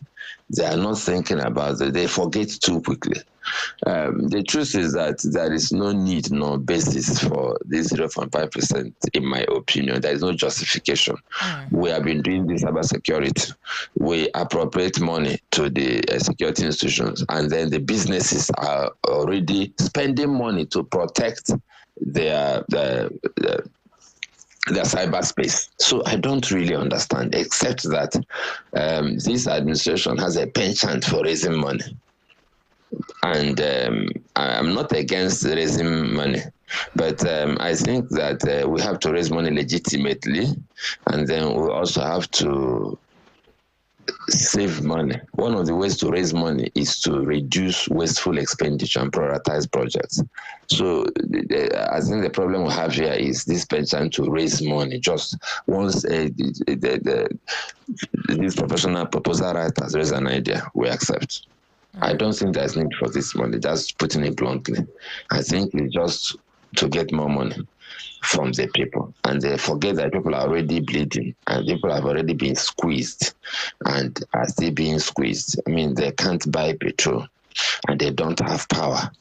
They are not thinking about it. They forget too quickly. The truth is that there is no need, no basis for this 0.5%, in my opinion. There is no justification. We have been doing this about security. We appropriate money to the security institutions, and then the businesses are already spending money to protect their cyberspace. So I don't really understand, except that this administration has a penchant for raising money. And I'm not against raising money, but I think that we have to raise money legitimately, and then we also have to save money. One of the ways to raise money is to reduce wasteful expenditure and prioritize projects. So I think the problem we have here is this penchant to raise money. Just once these professional proposal writers raise an idea, we accept. I don't think there's need for this money, just putting it bluntly. I think it's just to get more money from the people. And they forget that people are already bleeding and people have already been squeezed and are still being squeezed. I mean, they can't buy petrol. and they don't have power.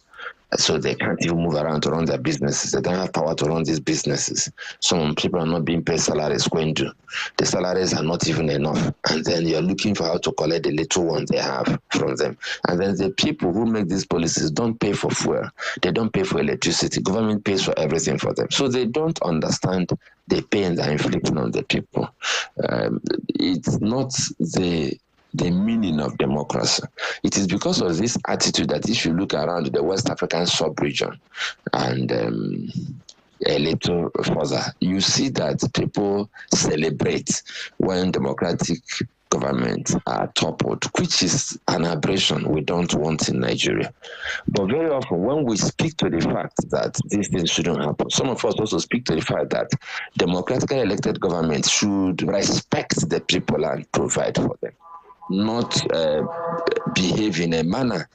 So they can't even move around to run their businesses. They don't have power to run these businesses. Some people are not being paid salaries going to. The salaries are not even enough. And then you're looking for how to collect the little ones they have from them. And then the people who make these policies don't pay for fuel. They don't pay for electricity. Government pays for everything for them. So they don't understand the pain they're inflicting on the people. It's not the meaning of democracy. It is because of this attitude that if you look around the West African sub-region and a little further, you see that people celebrate when democratic governments are toppled, which is an aberration we don't want in Nigeria. But very often, when we speak to the fact that these things shouldn't happen, some of us also speak to the fact that democratically elected governments should respect the people and provide for them, not behave in a manner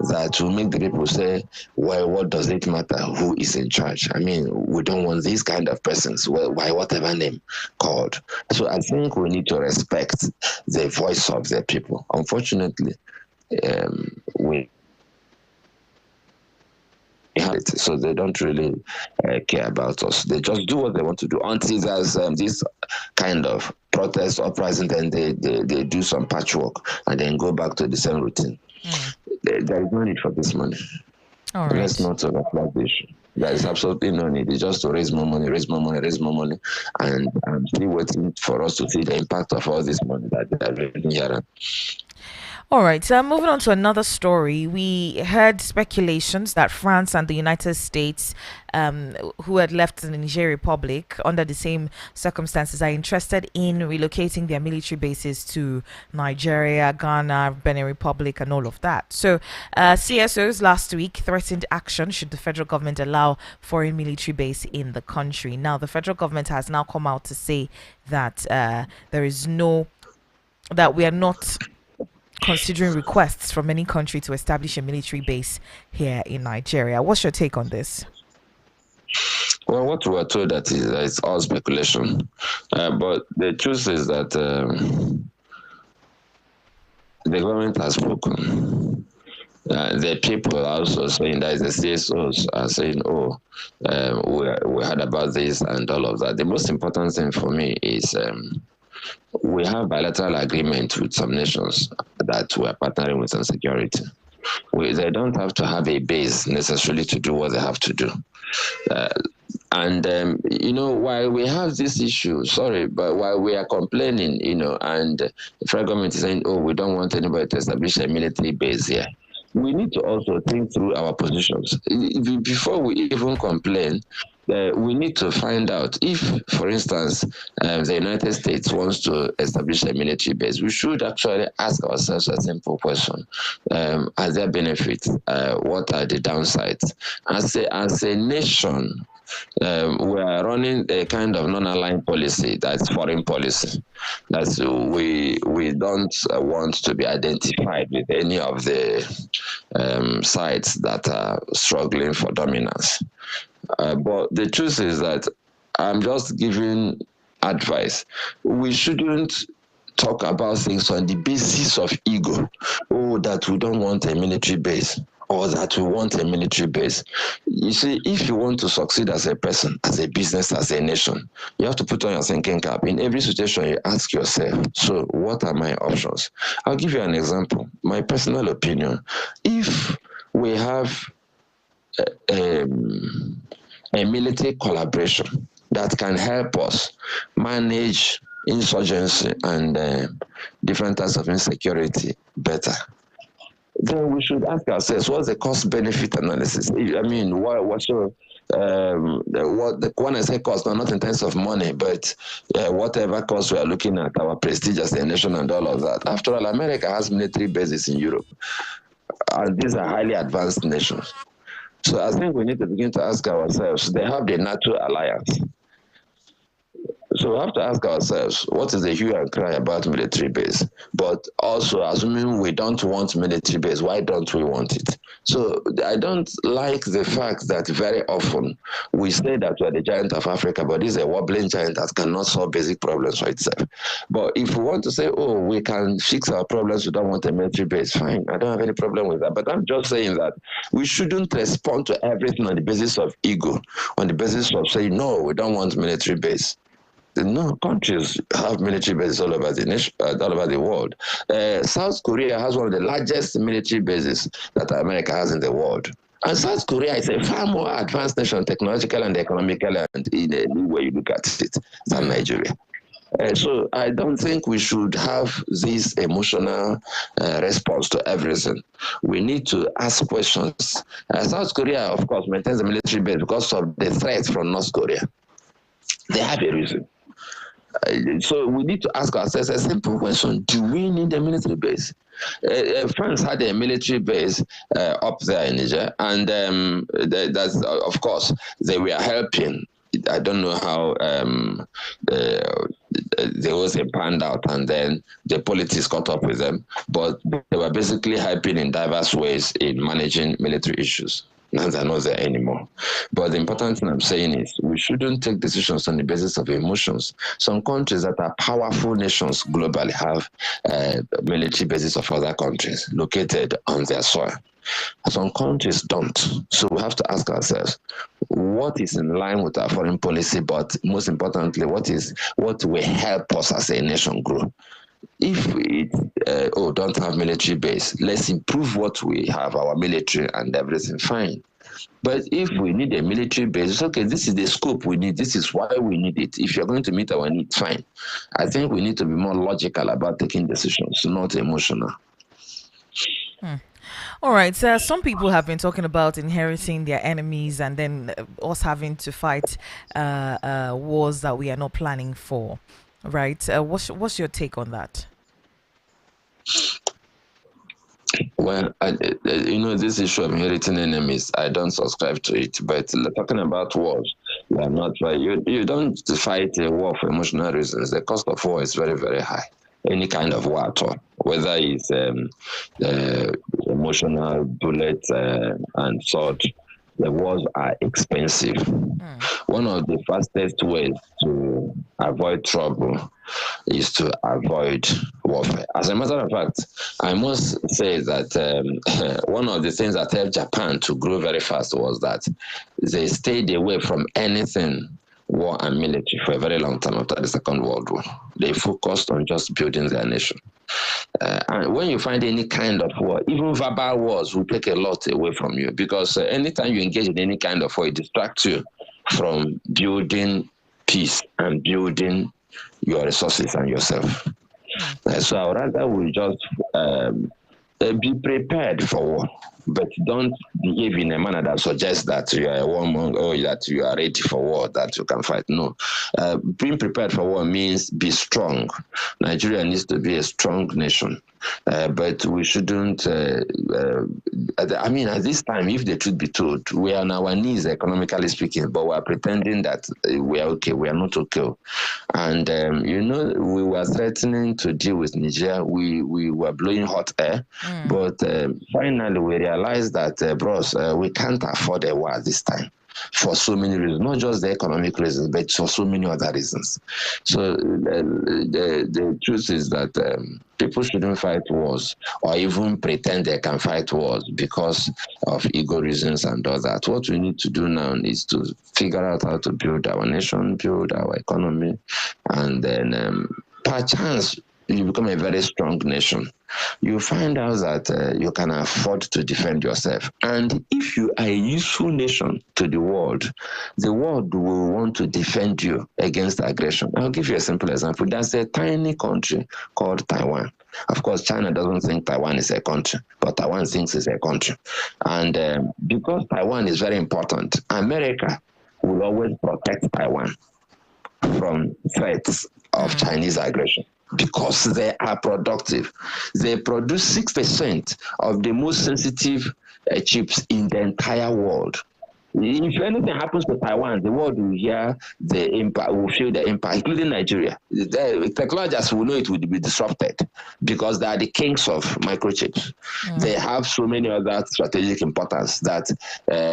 that will make the people say, well, what does it matter who is in charge? I mean, we don't want these kind of persons, well, by whatever name called. So I think we need to respect the voice of the people. Unfortunately, we have it, so they don't really care about us. They just do what they want to do until there's this kind of protest uprising, then they do some patchwork and then go back to the same routine. There is no need for this money. All right. Let's not overflow the issue. There is absolutely no need. It's just to raise more money, and I'm still waiting for us to see the impact of all this money that they are raising here. All right, so moving on to another story. We heard speculations that France and the United States, who had left the Niger Republic under the same circumstances, are interested in relocating their military bases to Nigeria, Ghana, Benin Republic, and all of that. So, CSOs last week threatened action should the federal government allow foreign military base in the country. Now, the federal government has now come out to say that that we are not considering requests from any country to establish a military base here in Nigeria. What's your take on this? Well, what we are told that is it's all speculation, but the truth is that the government has spoken. The people are also saying that the CSOs are saying, we heard about this and all of that. The most important thing for me is we have bilateral agreement with some nations that we are partnering with on security. They don't have to have a base necessarily to do what they have to do. While we have this issue, but while we are complaining, and the federal government is saying, we don't want anybody to establish a military base here, we need to also think through our positions. Before we even complain, we need to find out if, for instance, the United States wants to establish a military base. We should actually ask ourselves a simple question. Are there benefits? What are the downsides? As a nation, we are running a kind of non-aligned policy, that's foreign policy. That's we don't want to be identified with any of the sides that are struggling for dominance. But the truth is that I'm just giving advice. We shouldn't talk about things on the basis of ego. That we don't want a military base, or that we want a military base. You see, if you want to succeed as a person, as a business, as a nation, you have to put on your thinking cap. In every situation, you ask yourself, so what are my options? I'll give you an example. My personal opinion, if we have a military collaboration that can help us manage insurgency and different types of insecurity better, then we should ask ourselves, what's the cost-benefit analysis? I mean, when I say cost, not in terms of money, but whatever cost we are looking at, our prestige as a nation and all of that. After all, America has military bases in Europe, and these are highly advanced nations. So I think we need to begin to ask ourselves, they have the NATO alliance. So So we have to ask ourselves, what is the hue and cry about military base? But also, assuming we don't want military base, why don't we want it? So I don't like the fact that very often we say that we're the giant of Africa, but this is a wobbling giant that cannot solve basic problems for itself. But if we want to say, oh, we can fix our problems, we don't want a military base, fine. I don't have any problem with that. But I'm just saying that we shouldn't respond to everything on the basis of ego, on the basis of saying, no, we don't want military base. No, countries have military bases all over the nation, all over the world. South Korea has one of the largest military bases that America has in the world. And South Korea is a far more advanced nation, technological and economical, and in any way you look at it, than Nigeria. So I don't think we should have this emotional response to everything. We need to ask questions. South Korea, of course, maintains a military base because of the threat from North Korea. They have a reason. So we need to ask ourselves a simple question: do we need a military base? France had a military base up there in Niger, and that's of course they were helping. I don't know how they was panned out, and then the politics caught up with them. But they were basically helping in diverse ways in managing military issues. Now they're not there anymore. But the important thing I'm saying is we shouldn't take decisions on the basis of emotions. Some countries that are powerful nations globally have military bases of other countries located on their soil. Some countries don't. So we have to ask ourselves, what is in line with our foreign policy, but most importantly, what will help us as a nation grow? If we don't have military base, let's improve what we have, our military and everything, fine. But if we need a military base, okay, this is the scope we need, this is why we need it. If you're going to meet our needs, fine. I think we need to be more logical about taking decisions, not emotional. All right. So some people have been talking about inheriting their enemies and then us having to fight wars that we are not planning for. Right. What's your take on that? Well, this issue of inheriting enemies, I don't subscribe to it. But talking about wars, you are not right. You don't fight a war for emotional reasons. The cost of war is very, very high. Any kind of war at all, whether it's emotional, bullet, and sword, the wars are expensive. One of the fastest ways to avoid trouble is to avoid warfare. As a matter of fact, I must say that one of the things that helped Japan to grow very fast was that they stayed away from anything war and military for a very long time after the Second World War. They focused on just building their nation. And when you find any kind of war, even verbal wars will take a lot away from you, because anytime you engage in any kind of war, it distracts you from building peace and building your resources and yourself. So I would rather we just be prepared for war, but don't behave in a manner that suggests that you are a warmonger or that you are ready for war, that you can fight. No. Being prepared for war means be strong. Nigeria needs to be a strong nation. But we shouldn't, at this time, if the truth be told, we are on our knees, economically speaking, but we are pretending that we are okay. We are not okay. And, we were threatening to deal with Nigeria. We were blowing hot air. But finally, we realized that, bros, we can't afford a war this time, for so many reasons, not just the economic reasons, but for so many other reasons. So the truth is that people shouldn't fight wars or even pretend they can fight wars because of ego reasons and all that. What we need to do now is to figure out how to build our nation, build our economy, and then perchance you become a very strong nation. You find out that you can afford to defend yourself. And if you are a useful nation to the world will want to defend you against aggression. I'll give you a simple example. There's a tiny country called Taiwan. Of course, China doesn't think Taiwan is a country, but Taiwan thinks it's a country. And because Taiwan is very important, America will always protect Taiwan from threats of Chinese aggression, because they are productive. They produce 6% of the most sensitive chips in the entire world. If anything happens to Taiwan, the world will hear the impact, will feel the impact, including Nigeria. The technologists will know it will be disrupted because they are the kings of microchips. They have so many other strategic importance that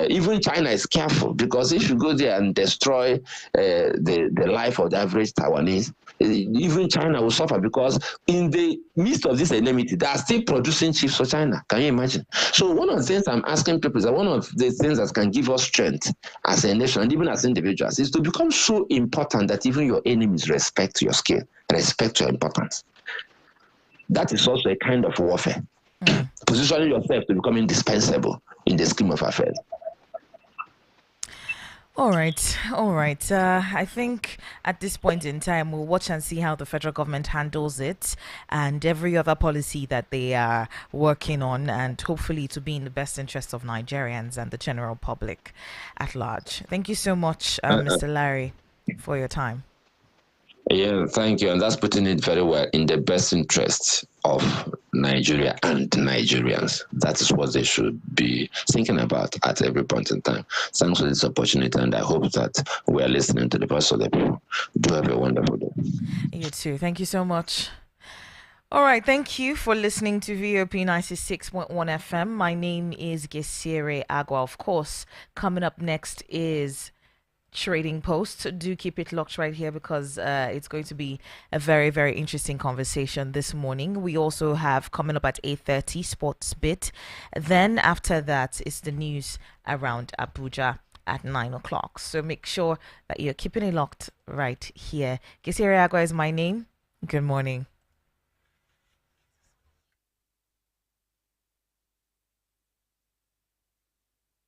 even China is careful, because if you go there and destroy the life of the average Taiwanese, even China will suffer, because in the midst of this enmity, they are still producing chips for China. Can you imagine? So one of the things I'm asking people is that one of the things that can give us strength as a nation and even as individuals is to become so important that even your enemies respect your skill, respect your importance. That is also a kind of warfare. Positioning yourself to become indispensable in the scheme of affairs. All right, all right. I think at this point in time, we'll watch and see how the federal government handles it and every other policy that they are working on, and hopefully to be in the best interest of Nigerians and the general public at large. Thank you so much, Mr. Larry, for your time. Yeah, thank you. And that's putting it very well, in the best interest of Nigeria and Nigerians. That is what they should be thinking about at every point in time. Thanks for this opportunity, and I hope that we are listening to the voice of the people. Do have a wonderful day. You too. Thank you so much. All right, thank you for listening to VOP 96.1 FM. My name is Gesire Agua. Of course, coming up next is Trading Post. Do keep it locked right here, because it's going to be a very, very interesting conversation this morning. We also have coming up at 8:30 Sports Bit. Then after that is the news around Abuja at 9 o'clock. So make sure that you're keeping it locked right here. Gesire Agua is my name. Good morning.